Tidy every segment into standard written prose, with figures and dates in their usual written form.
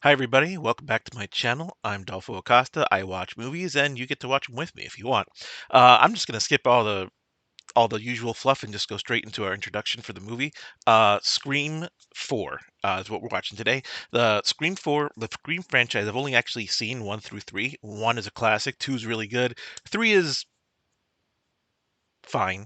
Hi everybody, welcome back to my channel. I'm Dolfo Acosta. I watch movies and you get to watch them with me if you want. I'm just going to skip all the usual fluff and just go straight into our introduction for the movie. Scream 4 is what we're watching today. The Scream franchise, I've only actually seen 1 through 3. 1 is a classic, 2 is really good, 3 is fine.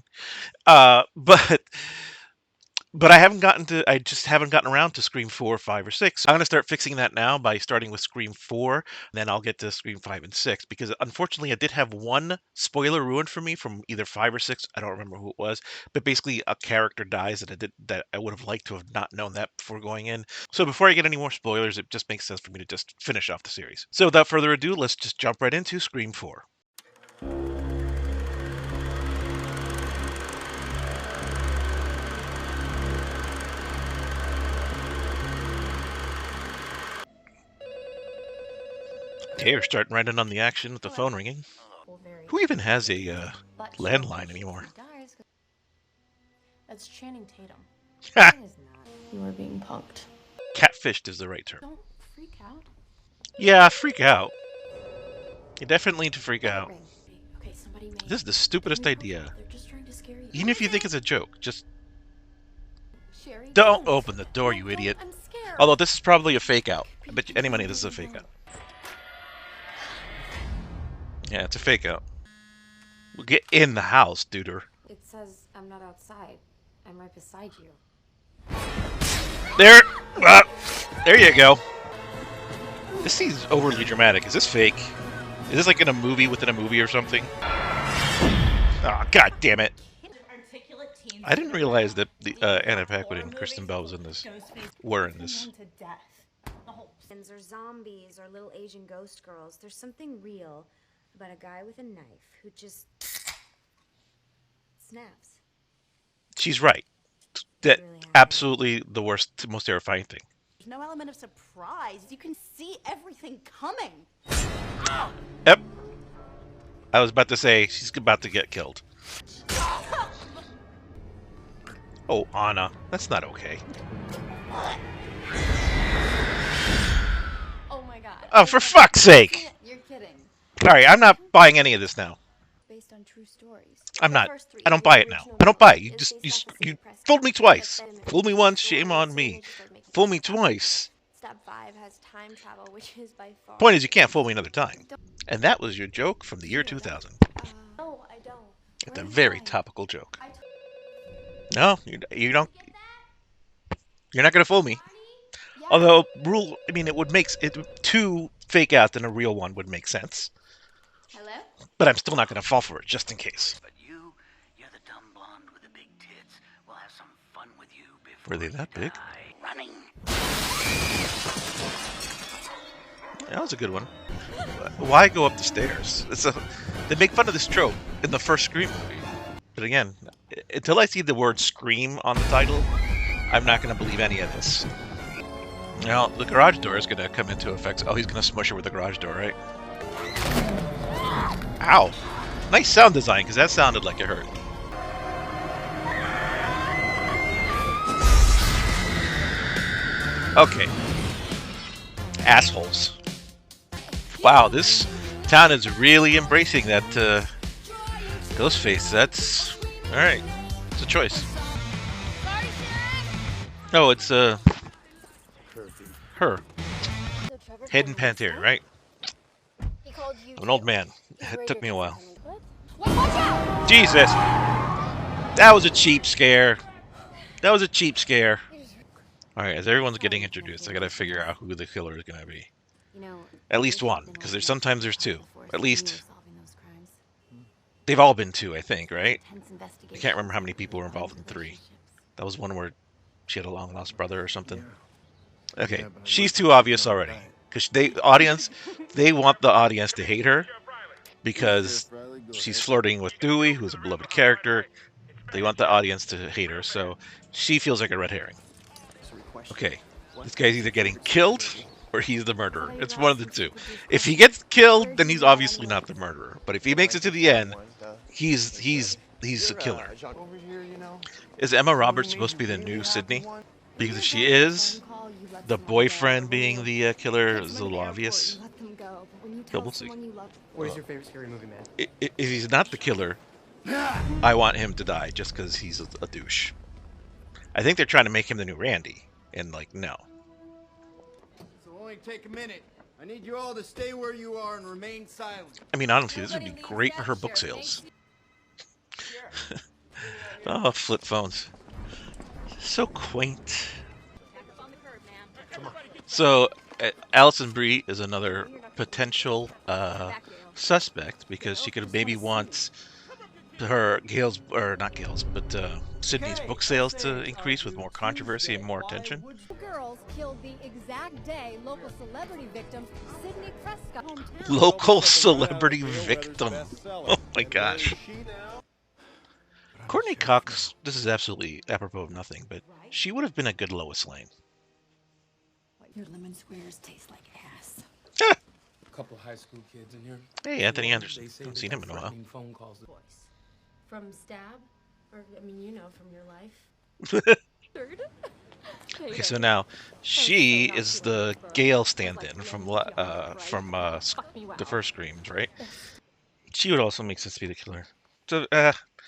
But I just haven't gotten around to Scream 4, 5, or 6. I'm going to start fixing that now by starting with Scream 4, then I'll get to Scream 5 and 6, because unfortunately I did have one spoiler ruined for me from either 5 or 6. I don't remember who it was, but basically a character dies that I would have liked to have not known that before going in. So before I get any more spoilers, it just makes sense for me to just finish off the series. So without further ado, let's just jump right into Scream 4. Okay, we're starting right in on the action with the phone ringing. Who even has a landline anymore? That's Channing Tatum. You are being punked. Catfished is the right term. Don't freak out. Yeah, freak out. You definitely need to freak out. Okay, somebody may. This is the stupidest idea. They're just trying to scare you. Even if you think it's a joke, just Sherry, don't open the door, you idiot. I'm scared. Although this is probably a fake out. I bet you any money this is a fake out. Yeah, it's a fake out. We'll get in the house, duder. It says I'm not outside. I'm right beside you. There! Ah, there you go. This seems overly dramatic. Is this fake? Is this like in a movie within a movie or something? Oh, god damn it. I didn't realize that the Anna Paquin and Kristen Bell were in this. Or zombies or little Asian ghost girls. There's something real about a guy with a knife who just snaps. She's right. That absolutely the worst, most terrifying thing. There's no element of surprise. You can see everything coming. Yep. I was about to say she's about to get killed. Oh, Anna, that's not okay. Oh my god. Oh, for fuck's sake! You're kidding. Alright, I'm not buying any of this now. Based on true stories. I'm not. I don't buy it now. I don't buy it. You fooled me twice. Fooled me once, shame on me. Fool me twice. Step 5 has time travel, which is by far. Point is, you can't fool me another time. And that was your joke from the year 2000. No, I don't. It's a very topical joke. No, you don't. You're not gonna fool me. Although it would make it 2 fake out than a real one would make sense. Hello? But I'm still not gonna fall for it, just in case. But you're the dumb blonde with the big tits. We'll have some fun with you before Were they that big? Running. That was a good one. Why go up the stairs? They make fun of this trope in the first Scream movie. But again, until I see the word Scream on the title, I'm not going to believe any of this. Now, the garage door is going to come into effect. Oh, he's going to smush her with the garage door, right? Ow! Nice sound design, because that sounded like it hurt. Okay. Assholes. Wow, this town is really embracing that Ghostface. That's alright. It's a choice. No, it's her. Hidden Pantera, right? I'm an old man. It took me a while. Jesus! That was a cheap scare. That was a cheap scare. Alright, as everyone's getting introduced, I gotta figure out who the killer is gonna be. At least one, because sometimes there's 2. At least they've all been 2, I think, right? I can't remember how many people were involved in 3. That was one where she had a long lost brother or something. Okay, she's too obvious already. Because they want the audience to hate her because she's flirting with Dewey, who's a beloved character. They want the audience to hate her, so she feels like a red herring. Okay, this guy's either getting killed or he's the murderer. It's one of the two. If he gets killed, then he's obviously not the murderer. But if he makes it to the end, he's a killer. Is Emma Roberts supposed to be the new Sydney? Because if she is, The boyfriend being the killer is a little obvious. Let them go, but when you Yeah, tell we'll see. someone you love, What is your favorite scary movie, man? If he's not the killer, I want him to die just because he's a douche. I think they're trying to make him the new Randy, and like, no. This will only take a minute. I need you all to stay where you are and remain silent. I mean, honestly, this would be great for her book sales. Oh, flip phones. So quaint. So, Alison Brie is another potential suspect because she could maybe want her Gail's, or not Gail's, but Sydney's book sales to increase with more controversy and more attention. Girls killed the exact day local celebrity victim Sydney Prescott hometown. Local celebrity victim. Oh my gosh. Courtney Cox, this is absolutely apropos of nothing, but she would have been a good Lois Lane. Your lemon squares taste like ass. A couple high school kids in here. Hey, Anthony Anderson. Haven't seen him in a while. Phone calls. From Stab? Or, I mean, you know, from your life. Okay, so now she is the Gale stand-in from the first Screams, right? She would also make sense to be the killer. So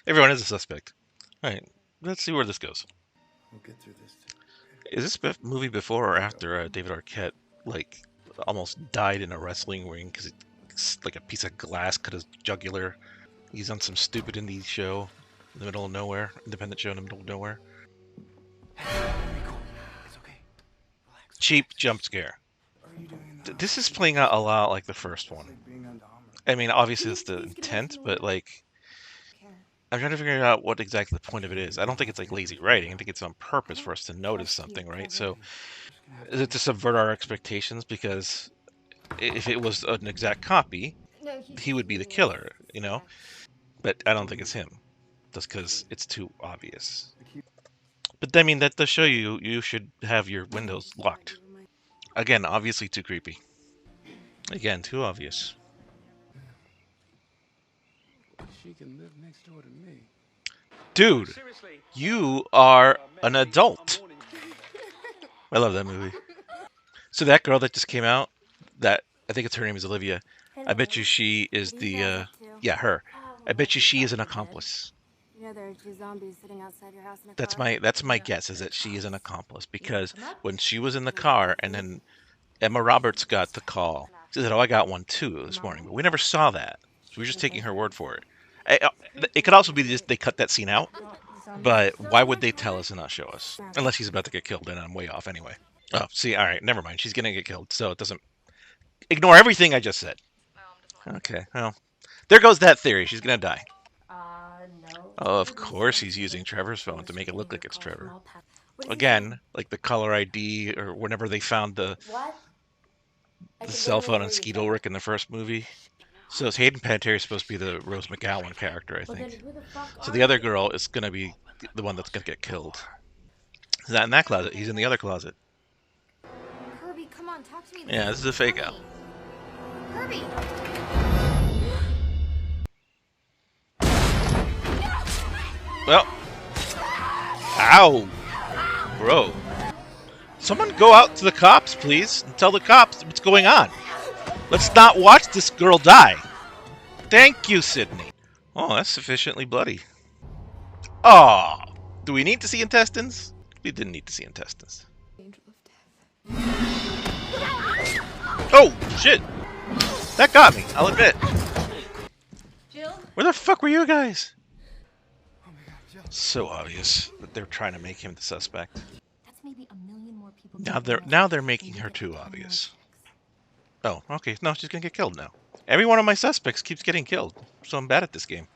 everyone is a suspect. All right, let's see where this goes. We'll get through this. Is this movie before or after David Arquette like almost died in a wrestling ring because like a piece of glass cut his jugular? He's on some stupid indie show in the middle of nowhere, independent show in the middle of nowhere. It's okay. Relax. Cheap jump scare. Are you doing that? This is playing out a lot like the first one. Like being undominant. I mean, obviously it's the intent, but like, I'm trying to figure out what exactly the point of it is. I don't think it's like lazy writing. I think it's on purpose for us to notice something, right? So, is it to subvert our expectations? Because if it was an exact copy, he would be the killer, you know? But I don't think it's him. Just because it's too obvious. But I mean, that does show you should have your windows locked. Again, obviously too creepy. Again, too obvious. She can live next door to me. Dude, you are an adult. I love that movie. So that girl that just came out, that I think her name is Olivia. I bet you she is the yeah, her. I bet you she is an accomplice. you know there are two zombies sitting outside your house in a car. That's my guess, is that she is an accomplice, because when she was in the car and then Emma Roberts got the call, she said, "Oh, I got one too this morning," but we never saw that. So we're just taking her word for it. It could also be just they cut that scene out, but why would they tell us and not show us? Unless she's about to get killed, and I'm way off anyway. Oh, see, all right, never mind. She's gonna get killed, so it doesn't. Ignore everything I just said. Okay, well, there goes that theory. She's gonna die. No. Oh, of course he's using Trevor's phone to make it look like it's Trevor. Again, like the caller ID or whenever they found the cell phone on Skeet Ulrich in the first movie. So it's Hayden Panettiere is supposed to be the Rose McGowan character, I think. So the other girl is gonna be the one that's gonna get killed. He's not in that closet. He's in the other closet. Kirby, come on, talk to me. Yeah, this is a fake out. Kirby! Well, ow, bro. Someone go out to the cops, please, and tell the cops what's going on. Let's not watch this girl die. Thank you, Sydney. Oh, that's sufficiently bloody. Oh, do we need to see intestines? We didn't need to see intestines. Oh, shit. That got me, I'll admit. Where the fuck were you guys? So obvious that they're trying to make him the suspect. That's maybe a million more people. Now they're making her too obvious. Oh, okay. No, she's gonna get killed now. Every one of my suspects keeps getting killed, so I'm bad at this game.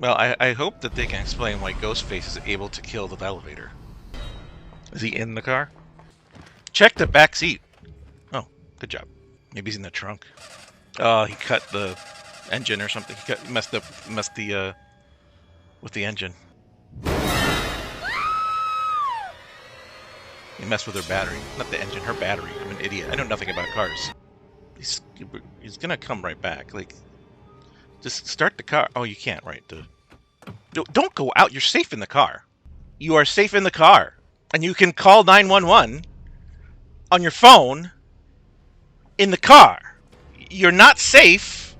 Well, I hope that they can explain why Ghostface is able to kill the elevator. Is he in the car? Check the back seat. Oh, good job. Maybe he's in the trunk. Oh, he cut the engine or something. He messed the with the engine. He messed with her battery. Not the engine, her battery. I'm an idiot. I know nothing about cars. He's gonna come right back. Like, just start the car. Oh, you can't, right? Don't go out. You're safe in the car. You are safe in the car. And you can call 911 on your phone in the car. You're not safe.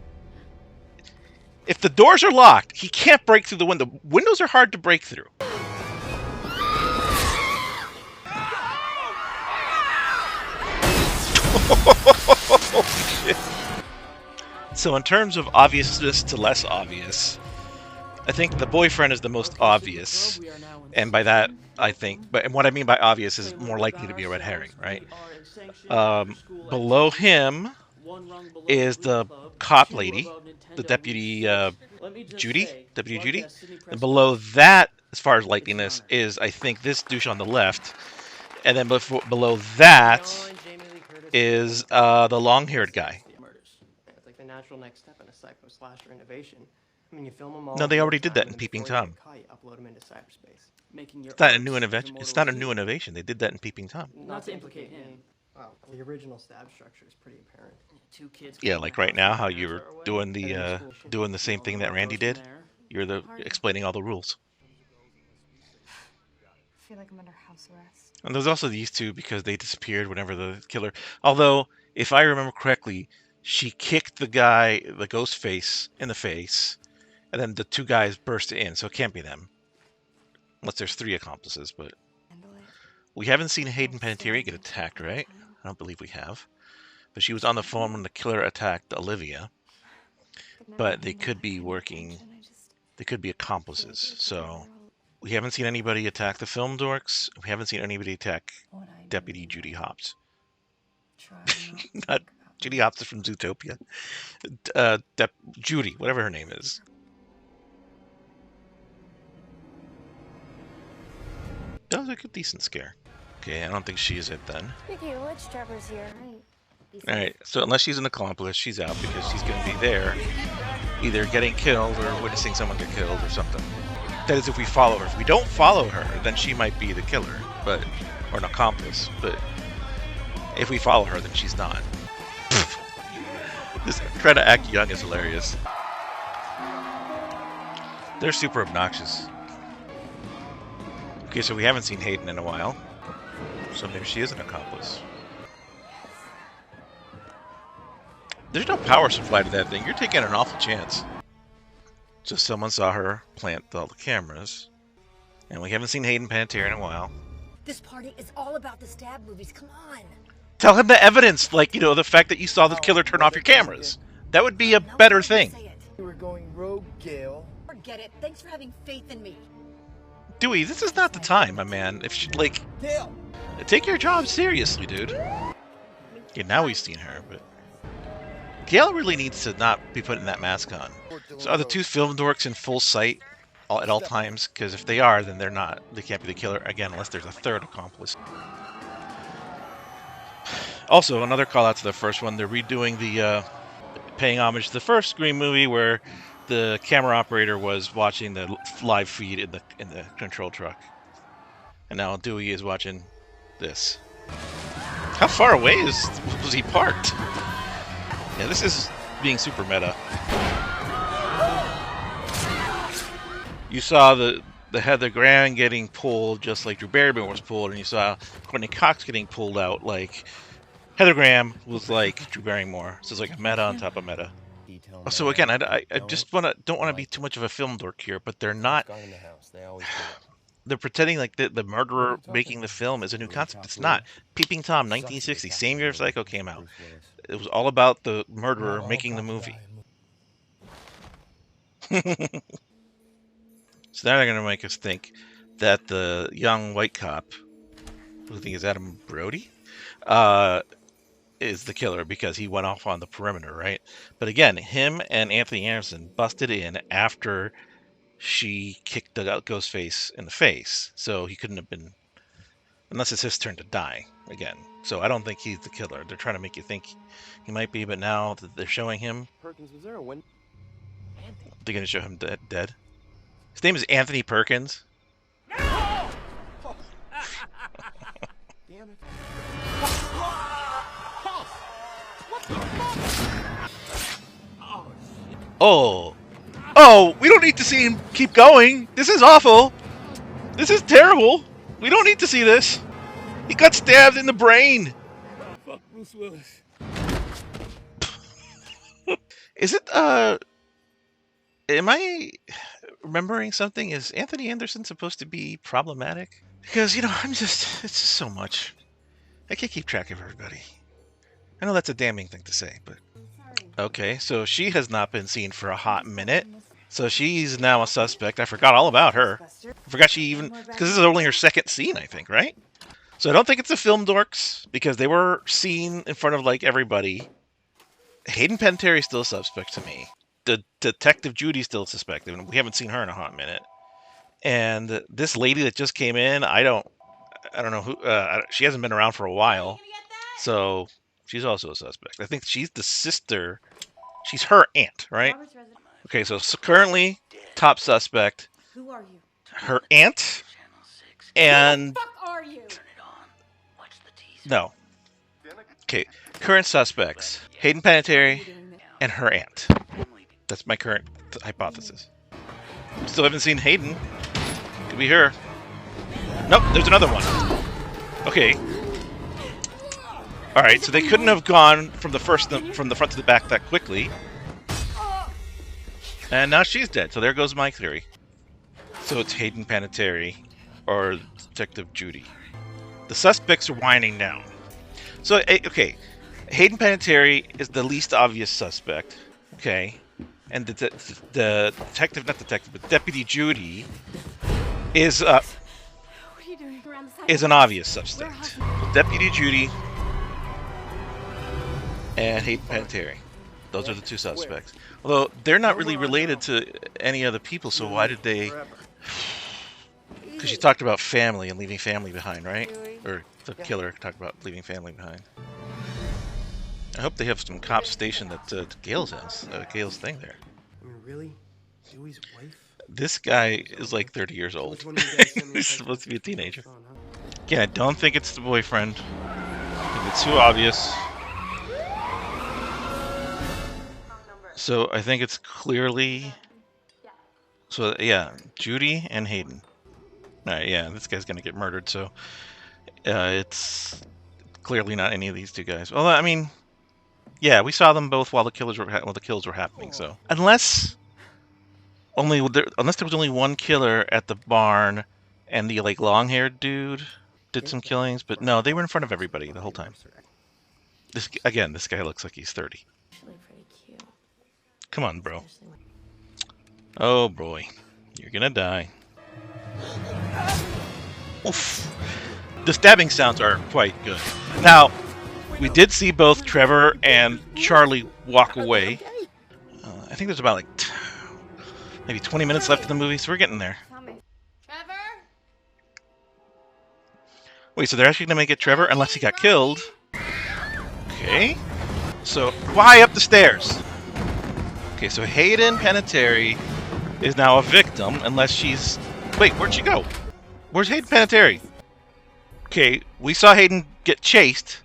If the doors are locked, he can't break through the window. Windows are hard to break through. So in terms of obviousness to less obvious, I think the boyfriend is the most obvious. And by that, I think, and what I mean by obvious is more likely to be a red herring, right? Below him is the cop lady, the deputy Deputy Judy. And below that, as far as likeliness, is I think this douche on the left, and then below that is the long-haired guy. It's like the natural next step in a psycho-slasher innovation. I mean, you film them all. No, they already did that in Peeping Tom. Upload them into cyberspace. It's not a new innovation. It's not a new innovation. They did that in Peeping Tom. Not to implicate him. Wow, the original stab structure is pretty apparent. Two kids. Yeah, like right now, how you're doing the same thing that Randy did. You're explaining all the rules. I feel like I'm under house arrest. And there's also these two because they disappeared whenever the killer. Although, if I remember correctly, she kicked the guy, the ghost face, in the face, and then the two guys burst in, so it can't be them. Unless there's 3 accomplices, but we haven't seen Hayden Panettiere get attacked, right? I don't believe we have. But she was on the phone when the killer attacked Olivia. But they could be working. They could be accomplices. So we haven't seen anybody attack the film dorks. We haven't seen anybody attack Deputy Judy Hopps. Not Judy Hopps is from Zootopia. Judy, whatever her name is. That was like a decent scare. Okay, I don't think she is it then. Okay, well, let's Trevor's here. Alright, so unless she's an accomplice, she's out because she's going to be there either getting killed or witnessing someone get killed or something. That is if we follow her. If we don't follow her, then she might be the killer, or an accomplice. But if we follow her, then she's not. Just trying to act young is hilarious. They're super obnoxious. Okay, so we haven't seen Hayden in a while. So maybe she is an accomplice. There's no power supply to that thing. You're taking an awful chance. So someone saw her plant all the cameras. And we haven't seen Hayden Panettiere in a while. This party is all about the stab movies. Come on. Tell him the evidence, like, you know, the fact that you saw the killer turn off your cameras. That would be a better thing. You were going rogue, Gail. Forget it. Thanks for having faith in me. Dewey, this is not the time, my man. If she, like, Gail! take your job seriously, dude. Okay, now we've seen her, but Gail really needs to not be putting that mask on. So are the 2 film dorks in full sight at all times? Because if they are, then they're not. They can't be the killer again, unless there's a 3rd accomplice. Also, another call out to the first one. They're redoing the paying homage to the first Scream movie, where the camera operator was watching the live feed in the control truck, and now Dewey is watching this. How far away was he parked? Yeah, this is being super meta. You saw the Heather Graham getting pulled just like Drew Barrymore was pulled, and you saw Courtney Cox getting pulled out like Heather Graham was like Drew Barrymore. So it's like a meta on top of meta. So again, I just don't want to be too much of a film dork here, but they're not. They're pretending like the murderer making the film is a new concept. It's not. Peeping Tom, 1960, same year Psycho came out. It was all about the murderer making the movie. So now they're going to make us think that the young white cop, who I think is Adam Brody, is the killer because he went off on the perimeter, right? But again, him and Anthony Anderson busted in after she kicked the Ghostface in the face. So he couldn't have been, unless it's his turn to die again. So I don't think he's the killer. They're trying to make you think he might be, but now that they're showing him, Perkins, was there a win? they're going to show him dead. His name is Anthony Perkins. Damn it. Oh, we don't need to see him keep going. This is awful. This is terrible. We don't need to see this. He got stabbed in the brain. Bruce Willis. Is it, am I remembering something? Is Anthony Anderson supposed to be problematic? Because, you know, it's just so much. I can't keep track of everybody. I know that's a damning thing to say, but... Okay, so she has not been seen for a hot minute. So she's now a suspect. I forgot all about her. I forgot she even... Because this is only her second scene, I think, right? So I don't think it's the film dorks, because they were seen in front of, like, everybody. Hayden Panettiere is still a suspect to me. The Detective Judy's still a suspect, and we haven't seen her in a hot minute. And this lady that just came in, I don't know who. She hasn't been around for a while, so she's also a suspect. I think she's the sister. She's her aunt, right? Okay, so currently top suspect. Who are you? Her aunt, and Who the fuck are you? no. Okay, current suspects: Hayden Panettiere and her aunt. That's my current hypothesis. Still haven't seen Hayden. Could be her. Nope, there's another one. Okay. All right, so they couldn't have gone from the front to the back that quickly. And now she's dead. So there goes my theory. So it's Hayden Panettiere or Detective Judy. The suspects are winding down. So okay, Hayden Panettiere is the least obvious suspect. Okay, and the detective, not detective, but Deputy Judy is an obvious suspect. Deputy Judy and Hayden Panettiere. Those are the two suspects. Although they're not really related to any other people, so why did they? Because she talked about family and leaving family behind, right? Or the killer talked about leaving family behind. I hope they have some cops stationed at Gail's house, Gail's thing there. I mean, really? Dewey's wife? This guy is like 30 years old. He's supposed to be a teenager. Again, I don't think it's the boyfriend. I think it's too obvious. So I think it's clearly... So yeah, Judy and Hayden. Alright, yeah, this guy's gonna get murdered, so... it's clearly not any of these two guys. Well, I mean... Yeah, we saw them both while the kills were happening, so... Unless there was only one killer at the barn, and the like long-haired dude did some killings, but no, they were in front of everybody the whole time. This guy looks like he's 30. Come on, bro. Oh boy, you're gonna die. Oof. The stabbing sounds are quite good. Now, we did see both Trevor and Charlie walk away. I think there's about like maybe 20 minutes left of the movie, so we're getting there. Trevor? Wait, so they're actually gonna make it Trevor unless he got killed. Okay. So, why up the stairs? Okay, so Hayden Panettiere is now a victim unless she's... Wait, where'd she go? Where's Hayden Panettiere? Okay, we saw Hayden get chased,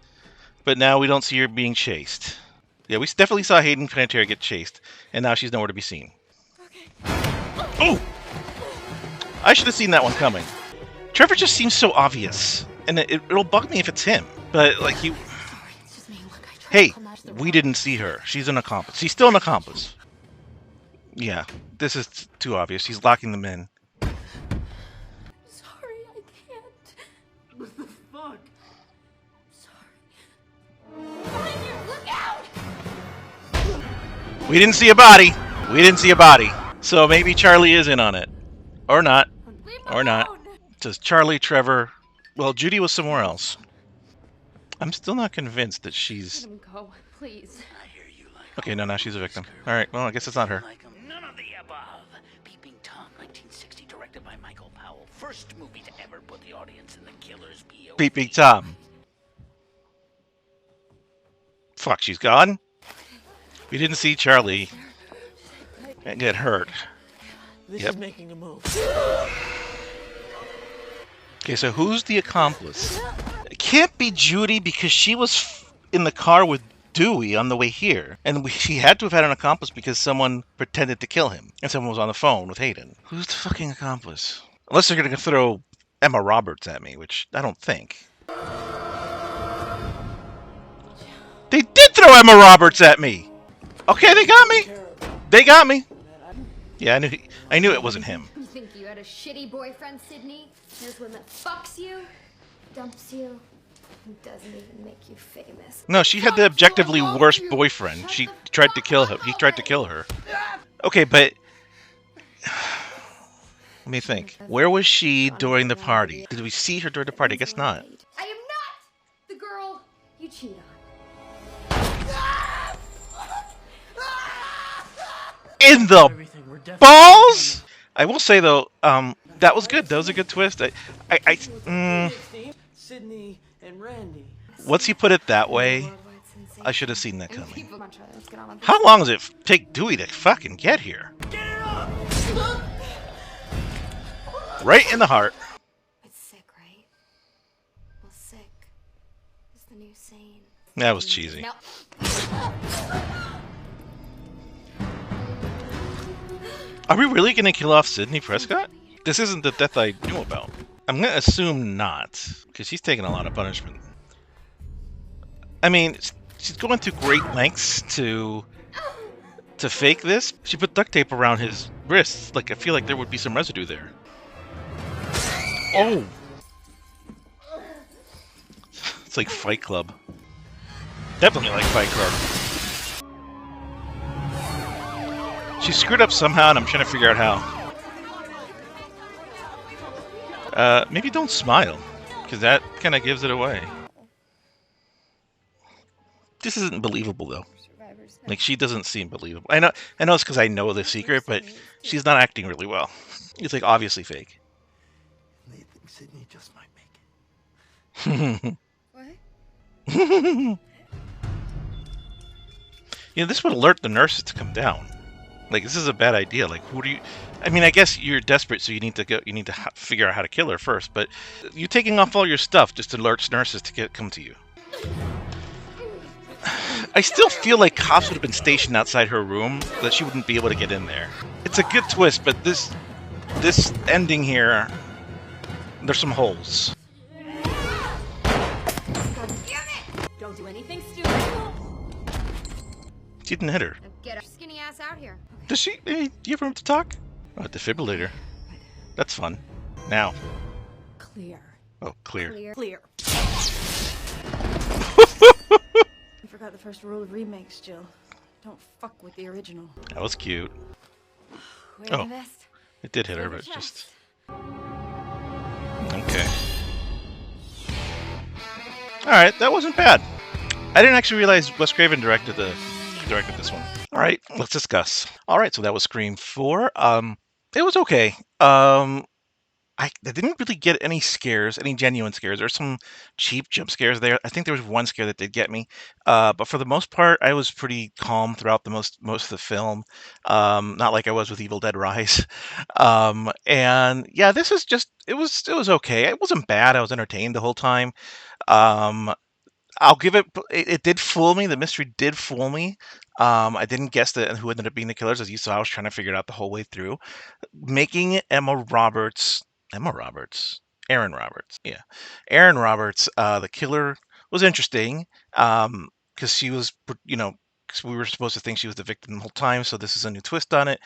but now we don't see her being chased. Yeah, we definitely saw Hayden Panettiere get chased, and now she's nowhere to be seen. Oh! I should have seen that one coming. Trevor just seems so obvious, and it'll bug me if it's him. But, like, he... Hey, we didn't see her. She's an accomplice. She's still an accomplice. Yeah, this is too obvious. He's locking them in. Sorry, I can't. What the fuck? Behind you! Look out! We didn't see a body. We didn't see a body. So maybe Charlie is in on it. Or not. Or not. Just Charlie, Trevor. Well, Judy was somewhere else. I'm still not convinced that she's... Let him go, please. Okay, no, now she's a victim. Alright, well, I guess it's not her. None of the above. Peeping Tom, 1960, directed by Michael Powell. First movie to ever put the audience in the killer's POV. Peeping Tom. Fuck, she's gone? We didn't see Charlie get hurt. This is making a move. Okay, so who's the accomplice? It can't be Judy because she was in the car with Dewey on the way here. And she had to have had an accomplice because someone pretended to kill him. And someone was on the phone with Hayden. Who's the fucking accomplice? Unless they're going to throw Emma Roberts at me, which I don't think. They did throw Emma Roberts at me. Okay, they got me. They got me. Yeah, I knew it wasn't him. You think you had a shitty boyfriend, Sydney? Here's one that fucks you, dumps you, and doesn't even make you famous. No, she had the objectively worst boyfriend. She tried to kill him. He tried to kill her. Okay, but let me think. Where was she during the party? Did we see her during the party? I guess not. I am not the girl you cheat on. In the balls? I will say though, that was good. That was a good twist. Sydney and Randy. Once you put it that way, I should have seen that coming. How long does it take Dewey to fucking get here? Right in the heart. It's sick, right? Well, sick is the new sane. That was cheesy. No. Are we really going to kill off Sidney Prescott? This isn't the death I knew about. I'm going to assume not, because she's taking a lot of punishment. I mean, she's going to great lengths to fake this. She put duct tape around his wrists. Like, I feel like there would be some residue there. Oh! It's like Fight Club. Definitely like Fight Club. She screwed up somehow, and I'm trying to figure out how. Maybe don't smile, because that kind of gives it away. This isn't believable, though. Like, she doesn't seem believable. I know it's because I know the secret, but she's not acting really well. It's, like, obviously fake. They think Sydney just might make it. What? You know, this would alert the nurses to come down. Like, this is a bad idea. Like, who do you... I mean, I guess you're desperate, so you need to figure out how to kill her first, but you're taking off all your stuff just to alert nurses to come to you. I still feel like cops would have been stationed outside her room, that she wouldn't be able to get in there. It's a good twist, but this ending here, there's some holes. Don't do anything stupid. She didn't hit her. Get her skinny ass out here. Does she? Hey, do you ever have to talk? Oh, a defibrillator. That's fun. Now. Clear. Oh, clear. Clear. You forgot the first rule of remakes, Jill. Don't fuck with the original. That was cute. Wear Oh. the vest. It did hit her, but just... Okay. Alright, that wasn't bad. I didn't actually realize Wes Craven directed this one. Alright, let's discuss. Alright, so that was Scream 4. It was okay. I didn't really get any scares, any genuine scares. There's some cheap jump scares there. I think there was one scare that did get me. But for the most part, I was pretty calm throughout the most of the film. Not like I was with Evil Dead Rise. And yeah, this is just it was okay. It wasn't bad. I was entertained the whole time. I'll give it. It did fool me. The mystery did fool me. I didn't guess who ended up being the killers. As you saw, I was trying to figure it out the whole way through. Making Aaron Roberts, yeah, Aaron Roberts, the killer was interesting. Because she was, 'cause we were supposed to think she was the victim the whole time. So this is a new twist on it.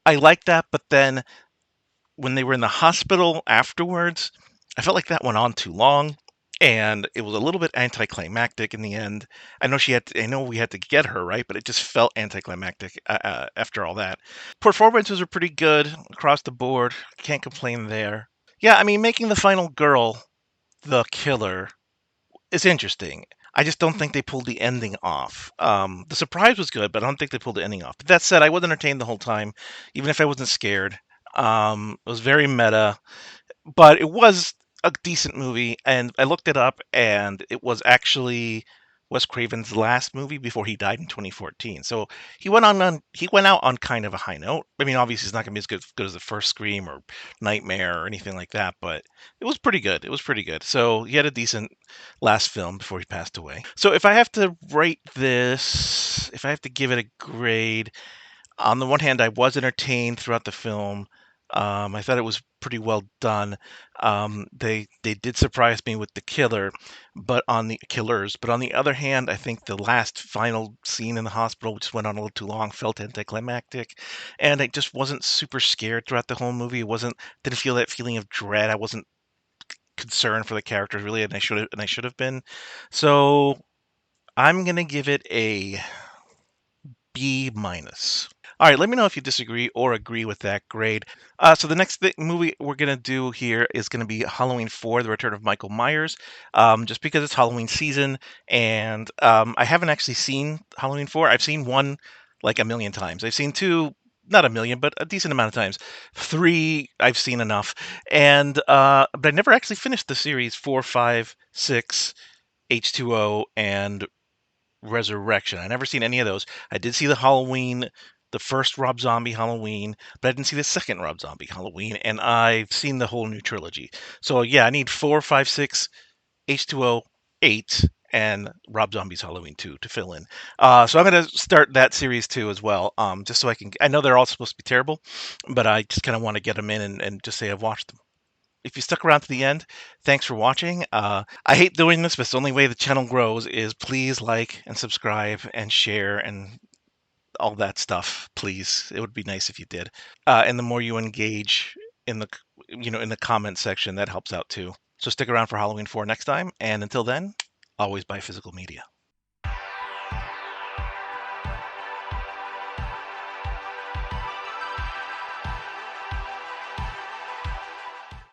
I like that, but then when they were in the hospital afterwards, I felt like that went on too long. And it was a little bit anticlimactic in the end. I know we had to get her, right? But it just felt anticlimactic after all that. Performances are pretty good across the board. Can't complain there. Yeah, I mean, making the final girl the killer is interesting. I just don't think they pulled the ending off. The surprise was good, but I don't think they pulled the ending off. But that said, I was entertained the whole time, even if I wasn't scared. It was very meta, but it was a decent movie, and I looked it up, and it was actually Wes Craven's last movie before he died in 2014. So he went out on kind of a high note. I mean, obviously, it's not going to be as good as the first Scream or Nightmare or anything like that, but it was pretty good. It was pretty good. So he had a decent last film before he passed away. So if I have to rate this, if I have to give it a grade, on the one hand, I was entertained throughout the film. I thought it was pretty well done. They did surprise me with the killer, but on the killers. But on the other hand, I think the last final scene in the hospital, which went on a little too long, felt anticlimactic, and I just wasn't super scared throughout the whole movie. It wasn't didn't feel that feeling of dread. I wasn't concerned for the characters really, and I should have been. So I'm gonna give it a B minus. All right, let me know if you disagree or agree with that grade. So the next movie we're gonna do here is gonna be Halloween 4: The Return of Michael Myers, just because it's Halloween season, and I haven't actually seen Halloween 4. I've seen one like a million times. I've seen two, not a million, but a decent amount of times. Three, I've seen enough, and but I never actually finished the series 4, 5, 6, H2O, and Resurrection. I never seen any of those. I did see the first Rob Zombie Halloween, but I didn't see the second Rob Zombie Halloween, and I've seen the whole new trilogy. So yeah, I need 4, 5, 6, H2O, 8, and Rob Zombie's Halloween 2 to fill in. So I'm gonna start that series too as well, just so I can. I know they're all supposed to be terrible, but I just kind of want to get them in and just say I've watched them. If you stuck around to the end, thanks for watching. I hate doing this, but it's the only way the channel grows is please like and subscribe and share and all that stuff. Please, it would be nice if you did. And the more you engage in the in the comment section, that helps out too. So stick around for Halloween 4 next time. And until then, always buy physical media.